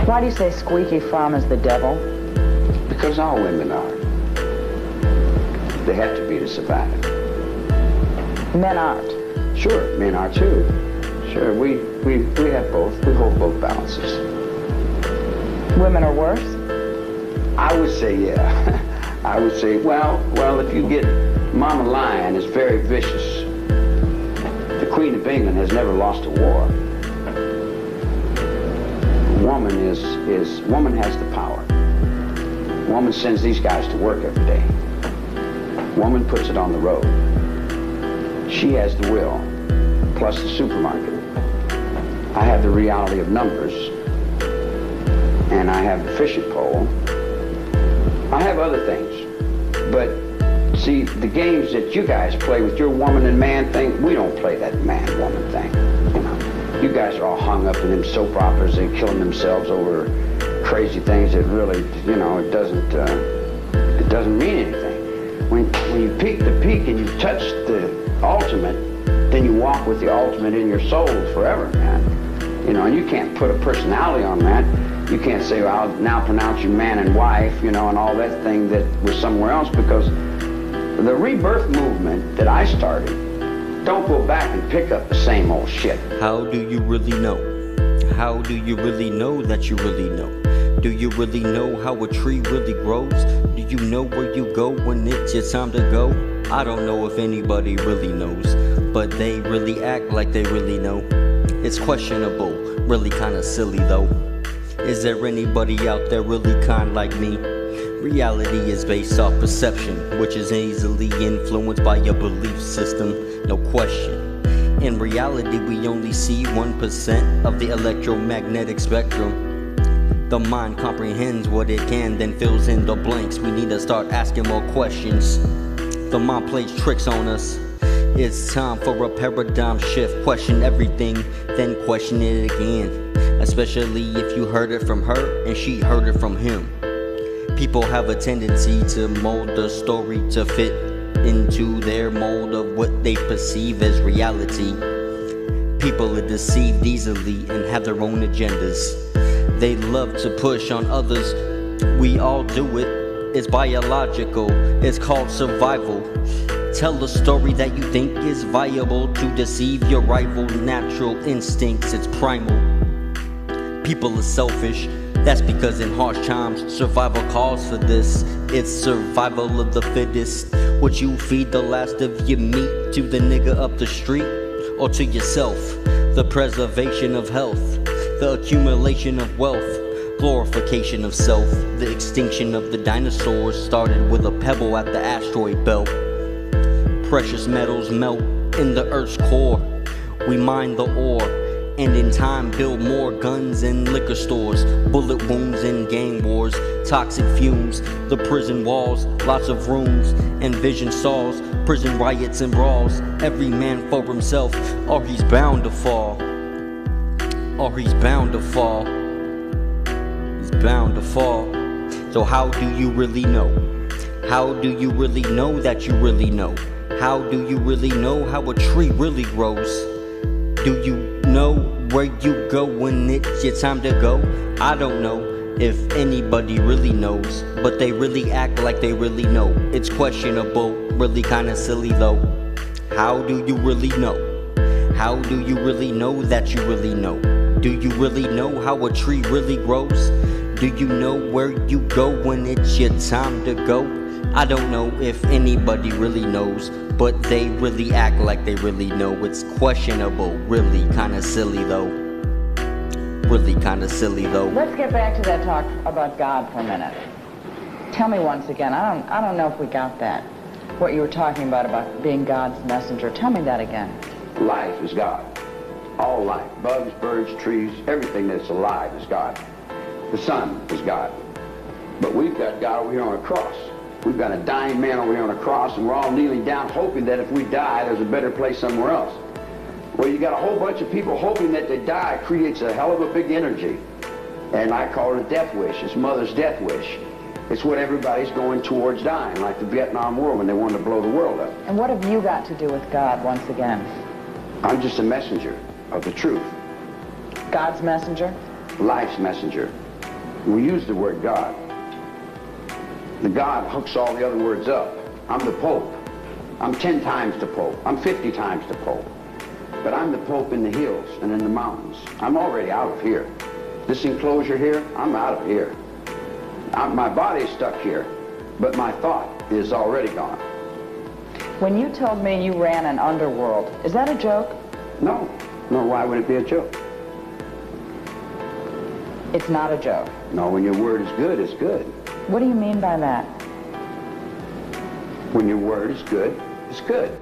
Why do you say squeaky farm is the devil? Because all women are. They have to be to survive. Men aren't. Sure, men are too. Sure, we have both. We hold both balances. Women are worse? I would say, yeah. I would say, well, if you get Mama Lion is very vicious. The Queen of England has never lost a war. Woman has the power. Woman sends these guys to work every day. Woman puts it on the road. She has the will, plus the supermarket. I have the reality of numbers, and I have the fishing pole. I have other things, but see, the games that you guys play with your woman and man thing, we don't play that man-woman thing. You guys are all hung up in them soap operas and killing themselves over crazy things that really, it doesn't mean anything. When you peak the peak and you touch the ultimate, then you walk with the ultimate in your soul forever, man. And you can't put a personality on that. You can't say, well, I'll now pronounce you man and wife, and all that thing that was somewhere else, because the rebirth movement that I started, don't go back and pick up the same old shit. How do you really know? How do you really know that you really know? Do you really know how a tree really grows? Do you know where you go when it's your time to go? I don't know if anybody really knows, but they really act like they really know. It's questionable, really kinda silly though. Is there anybody out there really kind like me? Reality is based off perception, which is easily influenced by your belief system, no question. In reality, we only see 1% of the electromagnetic spectrum. The mind comprehends what it can, then fills in the blanks. We need to start asking more questions. The mind plays tricks on us. It's time for a paradigm shift. Question everything, then question it again. Especially if you heard it from her and she heard it from him. People have a tendency to mold the story to fit into their mold of what they perceive as reality. People are deceived easily and have their own agendas. They love to push on others. We all do it. It's biological. It's called survival. Tell a story that you think is viable to deceive your rival. Natural instincts, it's primal. People are selfish. That's because in harsh times, survival calls for this. It's survival of the fittest. Would you feed the last of your meat to the nigga up the street? Or to yourself? The preservation of health, the accumulation of wealth, glorification of self. The extinction of the dinosaurs started with a pebble at the asteroid belt. Precious metals melt in the Earth's core. We mine the ore. And in time build more guns and liquor stores, bullet wounds and gang wars, toxic fumes, the prison walls, lots of rooms, and vision saws, prison riots and brawls, every man for himself, or he's bound to fall, or he's bound to fall, he's bound to fall. So how do you really know? How do you really know that you really know? How do you really know how a tree really grows? Do you know where you go when it's your time to go? I don't know if anybody really knows, but they really act like they really know. It's questionable, really kinda silly though. How do you really know? How do you really know that you really know? Do you really know how a tree really grows? Do you know where you go when it's your time to go? I don't know if anybody really knows, but they really act like they really know. It's questionable, really kinda silly though. Really kinda silly though. Let's get back to that talk about God for a minute. Tell me once again, I don't know if we got that. What you were talking about being God's messenger. Tell me that again. Life is God. All life. Bugs, birds, trees, everything that's alive is God. The sun is God. But we've got God over here on a cross. We've got a dying man over here on a cross, and we're all kneeling down hoping that if we die, there's a better place somewhere else. Well, you got a whole bunch of people hoping that they die creates a hell of a big energy. And I call it a death wish. It's mother's death wish. It's what everybody's going towards dying, like the Vietnam War when they wanted to blow the world up. And what have you got to do with God once again? I'm just a messenger of the truth. God's messenger? Life's messenger. We use the word God. The God hooks all the other words up. I'm the Pope. I'm 10 times the Pope. I'm 50 times the Pope. But I'm the Pope in the hills and in the mountains. I'm already out of here. This enclosure here, I'm out of here. My body's stuck here, but my thought is already gone. When you told me you ran an underworld, is that a joke? No. No, why would it be a joke? It's not a joke. No, when your word is good, it's good. What do you mean by that? When your word is good, it's good.